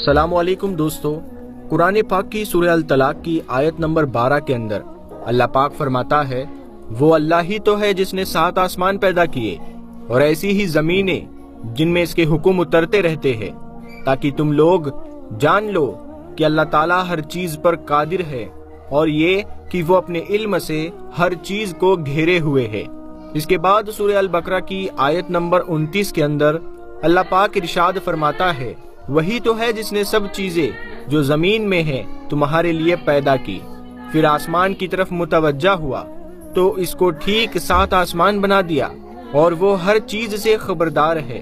अस्सलामु अलैकुम दोस्तों, कुरान पाक की सूरह अल तलाक की आयत नंबर 12 के अंदर अल्लाह पाक फरमाता है, वो अल्लाह ही तो है जिसने 7 आसमान पैदा किए और ऐसी ही जमीनें जिनमें इसके हुक्म उतरते रहते हैं, ताकि तुम लोग जान लो कि अल्लाह ताला हर चीज पर कादिर है और ये कि वो अपने इल्म से हर चीज को घेरे हुए है। इसके बाद सूरह अल बकरा की आयत नंबर 29 के अंदर अल्लाह पाक इरशाद फरमाता है, वही तो है जिसने सब चीजें जो जमीन में हैं तुम्हारे लिए पैदा की, फिर आसमान की तरफ मुतवज्जा हुआ तो इसको ठीक 7 आसमान बना दिया और वो हर चीज से खबरदार है।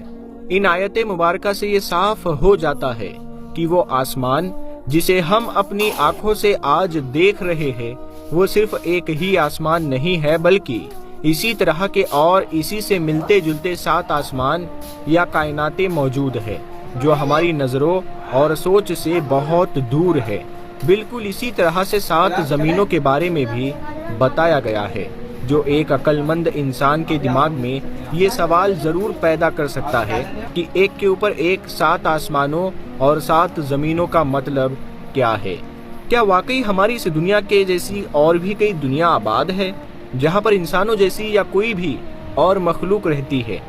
इन आयत मुबारका से ये साफ हो जाता है कि वो आसमान जिसे हम अपनी आंखों से आज देख रहे हैं वो सिर्फ एक ही आसमान नहीं है, बल्कि इसी तरह के और इसी से मिलते जुलते 7 आसमान या कायनातें मौजूद है जो हमारी नजरों और सोच से बहुत दूर है। बिल्कुल इसी तरह से 7 जमीनों के बारे में भी बताया गया है, जो एक अक्लमंद इंसान के दिमाग में ये सवाल जरूर पैदा कर सकता है कि एक के ऊपर एक 7 आसमानों और 7 जमीनों का मतलब क्या है। क्या वाकई हमारी इस दुनिया के जैसी और भी कई दुनिया आबाद है जहाँ पर इंसानों जैसी या कोई भी और मखलूक रहती है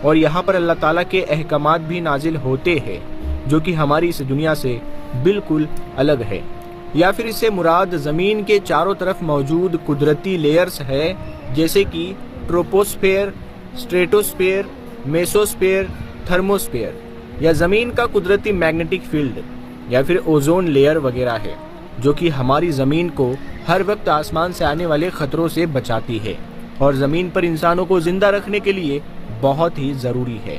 और यहाँ पर अल्लाह ताला के अहकामात भी नाजिल होते हैं जो कि हमारी इस दुनिया से बिल्कुल अलग है, या फिर इससे मुराद जमीन के चारों तरफ मौजूद कुदरती लेयर्स है, जैसे कि ट्रोपोस्फेयर, स्ट्रेटोस्फेयर, मेसोस्फेयर, थर्मोस्फेयर, या जमीन का कुदरती मैग्नेटिक फील्ड या फिर ओजोन लेयर वगैरह है, जो कि हमारी जमीन को हर वक्त आसमान से आने वाले खतरों से बचाती है और जमीन पर इंसानों को जिंदा रखने के लिए बहुत ही जरूरी है।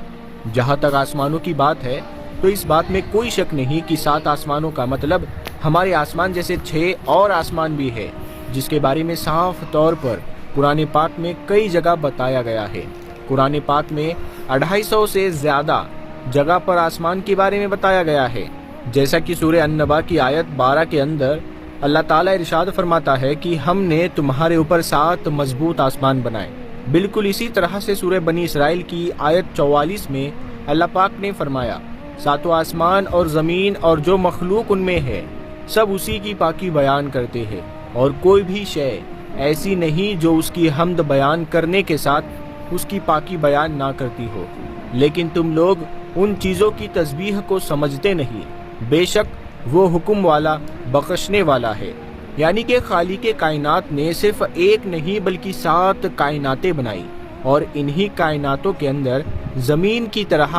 जहाँ तक आसमानों की बात है तो इस बात में कोई शक नहीं कि 7 आसमानों का मतलब हमारे आसमान जैसे 6 और आसमान भी है, जिसके बारे में साफ तौर पर कुरान पाक में कई जगह बताया गया है। कुरान पाक में 250 से ज्यादा जगह पर आसमान के बारे में बताया गया है, जैसा कि सूरह अन-नबा की आयत 12 के अंदर अल्लाह ताला इरशाद फरमाता है कि हमने तुम्हारे ऊपर 7 मजबूत आसमान बनाए। बिल्कुल इसी तरह से सूरह बनी इसराइल की आयत 44 में अल्लाह पाक ने फरमाया, 7 आसमान और ज़मीन और जो मखलूक उनमें है सब उसी की पाकी बयान करते हैं और कोई भी शय ऐसी नहीं जो उसकी हम्द बयान करने के साथ उसकी पाकी बयान ना करती हो, लेकिन तुम लोग उन चीज़ों की तस्बीह को समझते नहीं। बेशक वो हुक्म वाला बख्शने वाला है। यानी कि खालिक कायनात ने सिर्फ एक नहीं बल्कि 7 कायनातें बनाई और इन्हीं कायनातों के अंदर ज़मीन की तरह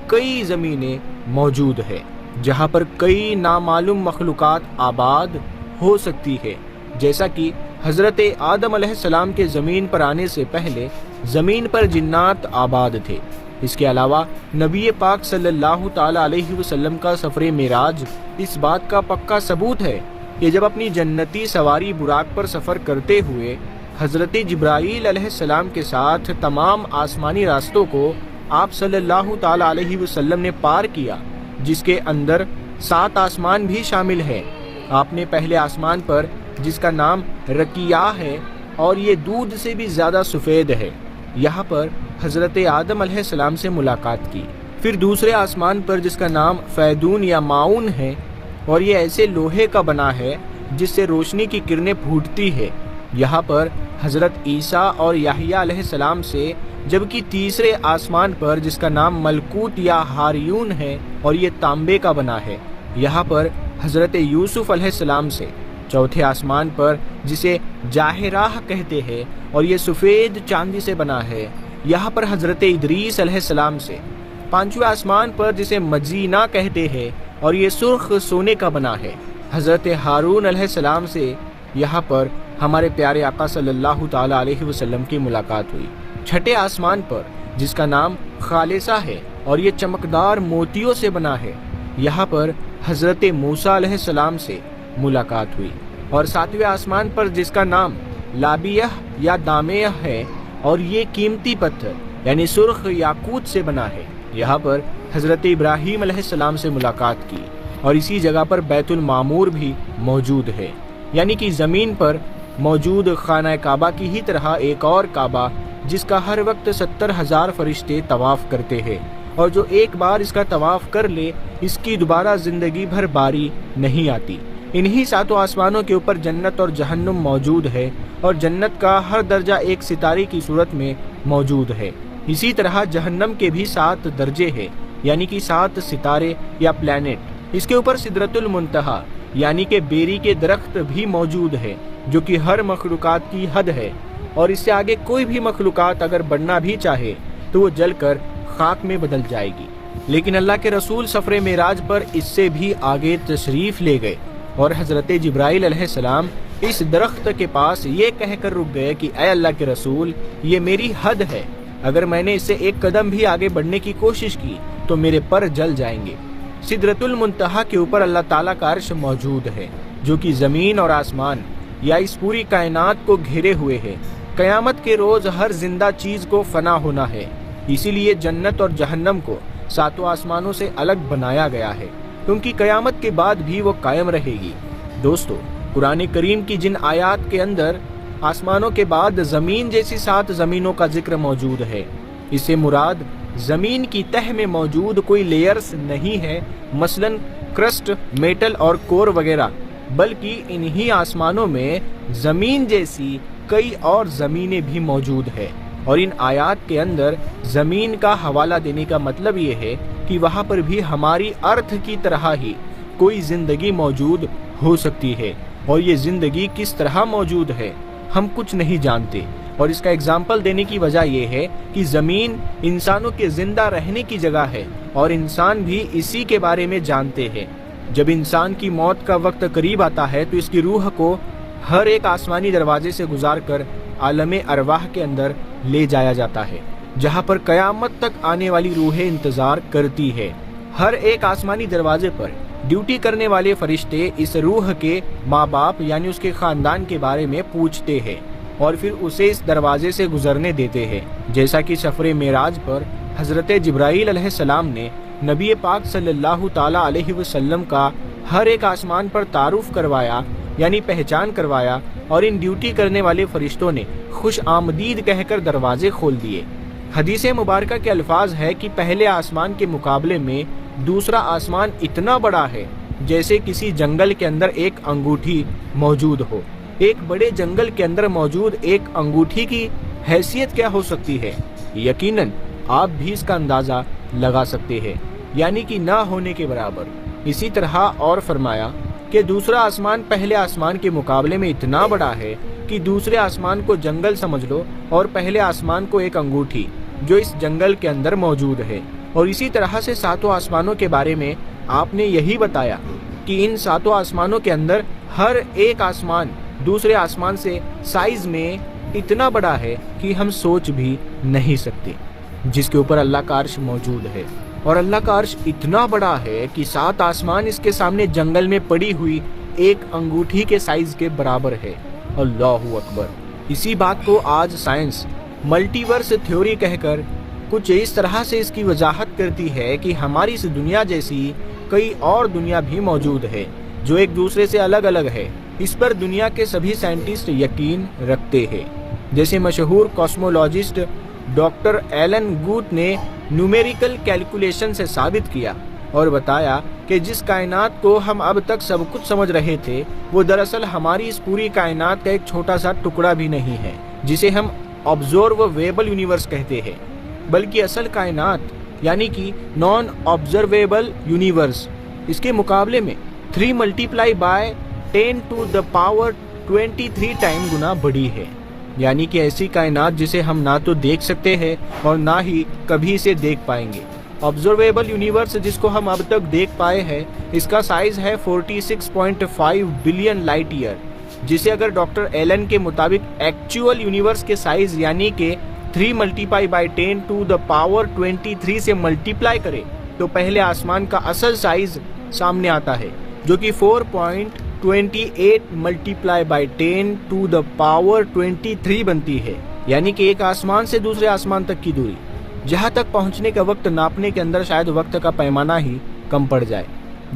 कई ज़मीनें मौजूद है जहाँ पर कई नामालूम मखलूक़ात आबाद हो सकती है, जैसा कि हज़रत आदम अलैहिस्सलाम के ज़मीन पर आने से पहले ज़मीन पर जिन्नात आबाद थे। इसके अलावा नबी पाक सल्लल्लाहु ताला अलैहि वसल्लम का सफ़र मेराज इस बात का पक्का सबूत है कि जब अपनी जन्नती सवारी बुराक पर सफ़र करते हुए हज़रत जिब्राईल अलैहिस्सलाम के साथ तमाम आसमानी रास्तों को आप सल्लल्लाहु ताला अलैहि वसल्लम ने पार किया, जिसके अंदर 7 आसमान भी शामिल है। आपने पहले आसमान पर, जिसका नाम रकिया है और ये दूध से भी ज़्यादा सफ़ेद है, यहाँ पर हज़रत आदम अलैहिस्सलाम से मुलाकात की। फिर दूसरे आसमान पर जिसका नाम फैदून या माउन है और ये ऐसे लोहे का बना है जिससे रोशनी की किरणें फूटती है, यहाँ पर हज़रत ईसा और याहिया अलैहिस्सलाम से। जबकि तीसरे आसमान पर जिसका नाम मलकूत या हारियून है और ये तांबे का बना है, यहाँ पर हज़रत यूसुफ अलैहिस्सलाम से। चौथे आसमान पर जिसे जाहिराह कहते हैं और ये सफ़ेद चांदी से बना है, यहाँ पर हज़रत इदरीस अलैहिस्सलाम से। पांचवें आसमान पर जिसे मजीना कहते हैं और ये सुर्ख सोने का बना है, हज़रत हारून अलैहिस्सलाम से। यहाँ पर हमारे प्यारे आका सल्लल्लाहु ताला अलैहि वसल्लम की मुलाकात हुई। छठे आसमान पर जिसका नाम खालिसा है और ये चमकदार मोतियों से बना है, यहाँ पर हज़रत मूसा अलैहिस्सलाम से मुलाकात हुई। और सातवें आसमान पर जिसका नाम लाबियह या दामेह है और ये कीमती पत्थर यानी सुर्ख याकूत से बना है, यहाँ पर हज़रत इब्राहीम अलैहिस्सलाम से मुलाकात की। और इसी जगह पर बैतुल मामूर भी मौजूद है, यानी कि ज़मीन पर मौजूद खाना काबा की ही तरह एक और काबा जिसका हर वक्त 70,000 फरिश्ते तवाफ़ करते हैं اور جو ایک بار اس کا طواف کر لے اس کی دوبارہ زندگی بھر باری نہیں آتی۔ انہی 7 آسمانوں کے اوپر جنت اور جہنم موجود ہے، اور جنت کا ہر درجہ ایک ستارے کی صورت میں موجود ہے۔ اسی طرح جہنم کے بھی 7 درجے ہیں، یعنی کہ 7 ستارے یا پلانٹ۔ اس کے اوپر سدرۃ المنتہا یعنی کہ بیری کے درخت بھی موجود ہے، جو کہ ہر مخلوقات کی حد ہے، اور اس سے آگے کوئی بھی مخلوقات اگر بڑھنا بھی چاہے تو وہ جل کر خاک میں بدل جائے گی۔ لیکن اللہ کے رسول سفر معراج پر اس سے بھی آگے تشریف لے گئے، اور حضرت جبرائیل علیہ السلام اس درخت کے پاس یہ کہہ کر رک گئے کہ اے اللہ کے رسول، یہ میری حد ہے، اگر میں نے اس سے ایک قدم بھی آگے بڑھنے کی کوشش کی تو میرے پر جل جائیں گے۔ سدرۃ المنتہا کے اوپر اللہ تعالیٰ کا عرش موجود ہے، جو کہ زمین اور آسمان یا اس پوری کائنات کو گھیرے ہوئے ہے۔ قیامت کے روز ہر زندہ چیز کو فنا ہونا ہے، اسی لیے جنت اور جہنم کو 7 آسمانوں سے الگ بنایا گیا ہے، کیونکہ قیامت کے بعد بھی وہ قائم رہے گی۔ دوستو، قرآن کریم کی جن آیات کے اندر آسمانوں کے بعد زمین جیسی 7 زمینوں کا ذکر موجود ہے، اس سے مراد زمین کی تہ میں موجود کوئی لیئرز نہیں ہے، مثلا کرسٹ، میٹل اور کور وغیرہ، بلکہ انہی آسمانوں میں زمین جیسی کئی اور زمینیں بھی موجود ہے۔ اور ان آیات کے اندر زمین کا حوالہ دینے کا مطلب یہ ہے کہ وہاں پر بھی ہماری ارتھ کی طرح ہی کوئی زندگی موجود ہو سکتی ہے، اور یہ زندگی کس طرح موجود ہے ہم کچھ نہیں جانتے۔ اور اس کا اگزامپل دینے کی وجہ یہ ہے کہ زمین انسانوں کے زندہ رہنے کی جگہ ہے، اور انسان بھی اسی کے بارے میں جانتے ہیں۔ جب انسان کی موت کا وقت قریب آتا ہے تو اس کی روح کو ہر ایک آسمانی دروازے سے گزار کر عالم ارواح کے اندر لے جایا جاتا ہے، جہاں پر قیامت تک آنے والی روحیں انتظار کرتی ہے۔ ہر ایک آسمانی دروازے پر ڈیوٹی کرنے والے فرشتے اس روح کے ماں باپ یعنی اس کے خاندان کے بارے میں پوچھتے ہیں، اور پھر اسے اس دروازے سے گزرنے دیتے ہیں، جیسا کہ سفر معراج پر حضرت جبرائیل علیہ السلام نے نبی پاک صلی اللہ تعالی علیہ وسلم کا ہر ایک آسمان پر تعارف کروایا، یعنی پہچان کروایا، اور ان ڈیوٹی کرنے والے فرشتوں نے خوش آمدید کہہ کر دروازے کھول دیے۔ حدیث مبارکہ کے الفاظ ہے کہ پہلے آسمان کے مقابلے میں دوسرا آسمان اتنا بڑا ہے جیسے کسی جنگل کے اندر ایک انگوٹھی موجود ہو۔ ایک بڑے جنگل کے اندر موجود ایک انگوٹھی کی حیثیت کیا ہو سکتی ہے؟ یقیناً آپ بھی اس کا اندازہ لگا سکتے ہیں، یعنی کہ نہ ہونے کے برابر۔ اسی طرح اور فرمایا کہ دوسرا آسمان پہلے آسمان کے مقابلے میں اتنا بڑا ہے کہ دوسرے آسمان کو جنگل سمجھ لو اور پہلے آسمان کو ایک انگوٹھی جو اس جنگل کے اندر موجود ہے۔ اور اسی طرح سے 7 آسمانوں کے بارے میں آپ نے یہی بتایا کہ ان 7 آسمانوں کے اندر ہر ایک آسمان دوسرے آسمان سے سائز میں اتنا بڑا ہے کہ ہم سوچ بھی نہیں سکتے، جس کے اوپر اللہ کا عرش موجود ہے۔ اور اللہ کا عرش اتنا بڑا ہے کہ 7 آسمان اس کے سامنے جنگل میں پڑی ہوئی ایک انگوٹھی کے سائز کے برابر ہے۔ اللہ اکبر۔ اسی بات کو آج سائنس ملٹی ورس تھیوری کہہ کر کچھ اس طرح سے اس کی وضاحت کرتی ہے کہ ہماری اس دنیا جیسی کئی اور دنیا بھی موجود ہے جو ایک دوسرے سے الگ الگ ہے۔ اس پر دنیا کے سبھی سائنٹسٹ یقین رکھتے ہیں، جیسے مشہور کاسمولوجسٹ ڈاکٹر ایلن گوٹ نے نیومیریکل کیلکولیشن سے ثابت کیا اور بتایا کہ جس کائنات کو ہم اب تک سب کچھ سمجھ رہے تھے وہ دراصل ہماری اس پوری کائنات کا ایک چھوٹا سا ٹکڑا بھی نہیں ہے، جسے ہم آبزرویبل یونیورس کہتے ہیں، بلکہ اصل کائنات یعنی کہ نان آبزرویبل یونیورس اس کے مقابلے میں 3 × 10⁻23 ٹائم گنا بڑی ہے۔ یعنی کہ ایسی کائنات جسے ہم نہ تو دیکھ سکتے ہیں اور نہ ہی کبھی اسے دیکھ پائیں گے۔ آبزرویبل یونیورس جس کو ہم اب تک دیکھ پائے ہیں اس کا سائز ہے 46.5 بلین لائٹ ایئر، جسے اگر ڈاکٹر ایلن کے مطابق ایکچوئل یونیورس کے سائز یعنی کہ 3 × 10⁻23 سے ملٹیپلائی کرے تو پہلے آسمان کا اصل سائز سامنے آتا ہے، جو کہ 4.28 × 10⁻23 بنتی ہے۔ یعنی کہ ایک آسمان سے دوسرے آسمان تک کی دوری، جہاں تک پہنچنے کا وقت ناپنے کے اندر شاید وقت کا پیمانہ ہی کم پڑ جائے،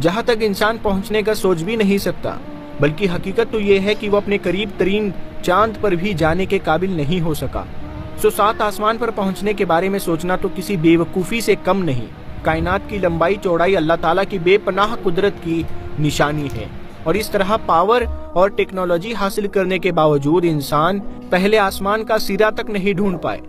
جہاں تک انسان پہنچنے کا سوچ بھی نہیں سکتا۔ بلکہ حقیقت تو یہ ہے کہ وہ اپنے قریب ترین چاند پر بھی جانے کے قابل نہیں ہو سکا۔ सात आसमान पर पहुंचने के बारे में सोचना तो किसी बेवकूफ़ी से कम नहीं। कायनात की लंबाई चौड़ाई अल्लाह ताला की बेपनाह कुदरत की निशानी है, और इस तरह पावर और टेक्नोलॉजी हासिल करने के बावजूद इंसान पहले आसमान का सिरा तक नहीं ढूंढ पाए।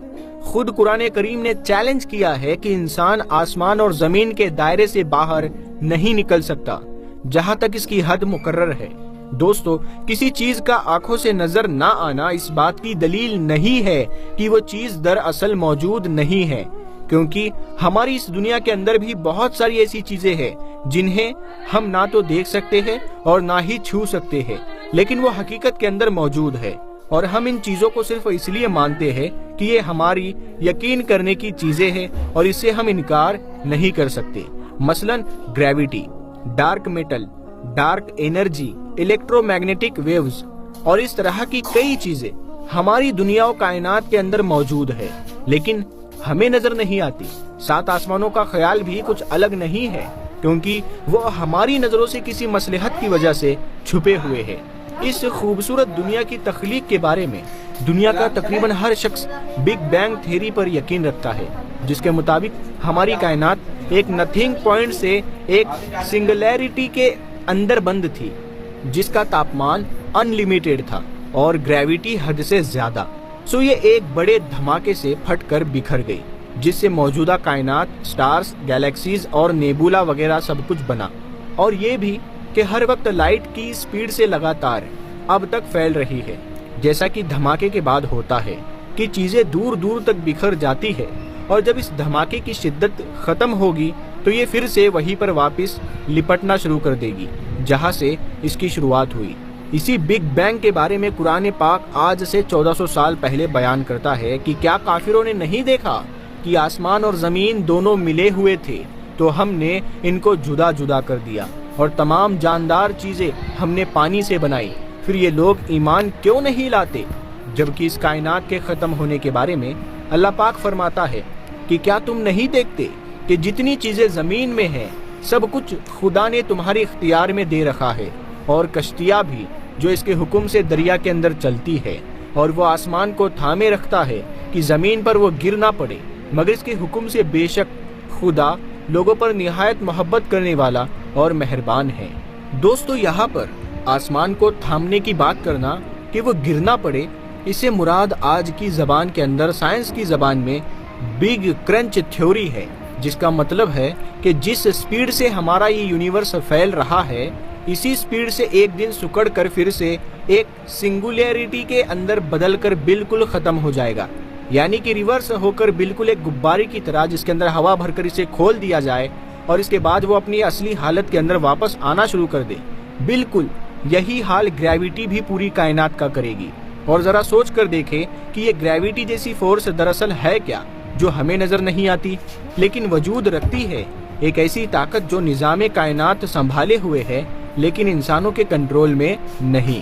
खुद कुरान करीम ने चैलेंज किया है कि इंसान आसमान और जमीन के दायरे से बाहर नहीं निकल सकता जहां तक इसकी हद मुकर्रर है। दोस्तों, किसी चीज का आंखों से नजर ना आना इस बात की दलील नहीं है कि वो चीज दरअसल मौजूद नहीं है, क्योंकि हमारी इस दुनिया के अंदर भी बहुत सारी ऐसी चीजें हैं जिन्हें हम ना तो देख सकते हैं और ना ही छू सकते हैं, लेकिन वो हकीकत के अंदर मौजूद है, और हम इन चीजों को सिर्फ इसलिए मानते हैं कि ये हमारी यकीन करने की चीजें हैं और इससे हम इनकार नहीं कर सकते। मसलन gravity, dark metal, dark energy, electromagnetic waves और इस तरह की कई चीजें हमारी दुनिया और कायनात के अंदर मौजूद है, लेकिन हमें नजर नहीं आती। सात आसमानों का ख्याल भी कुछ अलग नहीं है, क्योंकि वो हमारी नजरों से किसी मसलहत की वजह से छुपे हुए हैं। इस खूबसूरत दुनिया की तख्लीक के बारे में दुनिया का तकरीबन हर शख्स बिग बैंग थ्योरी पर यकीन रखता है, जिसके मुताबिक हमारी कायनात एक नथिंग पॉइंट से एक सिंगुलैरिटी के अंदर बंद थी, जिसका तापमान अनलिमिटेड था और ग्रेविटी हद से ज्यादा। सो ये एक बड़े धमाके से फटकर बिखर गई, जिससे मौजूदा कायनात, स्टार्स, गैलेक्सीज और नेबुला वगैरह सब कुछ बना। और ये भी कि हर वक्त लाइट की स्पीड से लगातार अब तक फैल रही है। जैसा कि धमाके के बाद होता है कि चीजें दूर दूर तक बिखर जाती है, और जब इस धमाके की शिद्दत खत्म होगी तो ये फिर से वहीं पर वापस लिपटना शुरू कर देगी जहां से इसकी शुरुआत हुई। इसी बिग बैंग के बारे में कुरान पाक आज से 1400 साल पहले बयान करता है कि क्या काफिरों ने नहीं देखा कि आसमान और जमीन दोनों मिले हुए थे, तो हमने इनको जुदा जुदा कर दिया और तमाम जानदार चीजें हमने पानी से बनाई, फिर ये लोग ईमान क्यों नहीं लाते। जबकि इस कायनात के खत्म होने के बारे में अल्लाह पाक फरमाता है कि क्या तुम नहीं देखते कि जितनी चीजें जमीन में हैं सब कुछ खुदा ने तुम्हारे इख्तियार में दे रखा है, और कश्तियाँ भी जो इसके हुक्म से दरिया के अंदर चलती है, और वो आसमान को थामे रखता है कि जमीन पर वो गिर ना पड़े, मगर इसके हुक्म से बेशक खुदा लोगों पर निहायत मोहब्बत करने वाला और मेहरबान है। दोस्तों, यहाँ पर आसमान को थामने की बात करना कि वो गिरना पड़े, इससे मुराद आज की जबान के अंदर, साइंस की जबान में बिग क्रंच थ्योरी है, जिसका मतलब है कि जिस स्पीड से हमारा ये यूनिवर्स फैल रहा है, इसी स्पीड से एक दिन सिकुड़ कर फिर से एक सिंगुलैरिटी के अंदर बदलकर बिल्कुल खत्म हो जाएगा। यानी कि रिवर्स होकर बिल्कुल एक गुब्बारे की तरह, जिसके अंदर हवा भरकर इसे खोल दिया जाए और इसके बाद वो अपनी असली हालत के अंदर वापस आना शुरू कर दे। बिल्कुल यही हाल ग्रेविटी भी पूरी कायनात का करेगी। और जरा सोच कर देखें कि ये ग्रेविटी जैसी फोर्स दरअसल है क्या, जो हमें नजर नहीं आती लेकिन वजूद रखती है। एक ऐसी ताकत जो निज़ाम कायनात संभाले हुए है, लेकिन इंसानों के कंट्रोल में नहीं।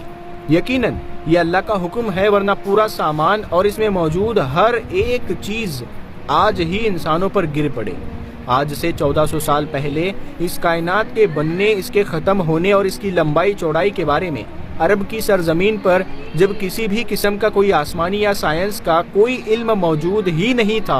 यकीनन ये अल्लाह का हुक्म है, वरना पूरा सामान और इसमें मौजूद हर एक चीज आज ही इंसानों पर गिर पड़े। आज से 1400 साल पहले इस कायनात के बनने, इसके ख़त्म होने और इसकी लंबाई चौड़ाई के बारे में अरब की सरजमीन पर जब किसी भी किस्म का कोई आसमानी या साइंस का कोई इल्म मौजूद ही नहीं था,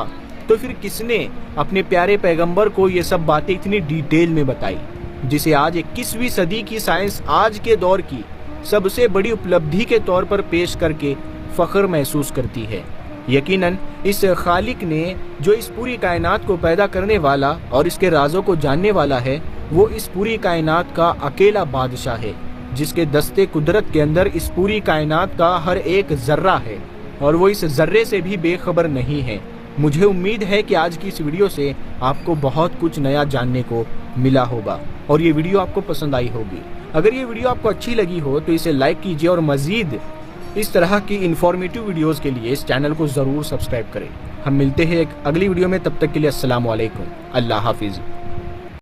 तो फिर किसने अपने प्यारे पैगंबर को ये सब बातें इतनी डिटेल में बताई, जिसे आज 21वीं सदी की साइंस आज के दौर की सबसे बड़ी उपलब्धि के तौर पर पेश करके फख्र महसूस करती है। यकीनन इस खालिक ने, जो इस पूरी कायनात को पैदा करने वाला और इसके राजों को जानने वाला है, वो इस पूरी कायनात का अकेला बादशाह है, जिसके दस्ते कुदरत के अंदर इस पूरी कायनात का हर एक जर्रा है, और वो इस जर्रे से भी बेखबर नहीं है। मुझे उम्मीद है कि आज की इस वीडियो से आपको बहुत कुछ नया जानने को मिला होगा और ये वीडियो आपको पसंद आई होगी। अगर ये वीडियो आपको अच्छी लगी हो तो इसे लाइक कीजिए और मज़ीद इस तरह की इन्फॉर्मेटिव वीडियोस के लिए इस चैनल को ज़रूर सब्सक्राइब करें। हम मिलते हैं एक अगली वीडियो में, तब तक के लिए अस्सलाम वालेकुम, अल्लाह हाफिज़।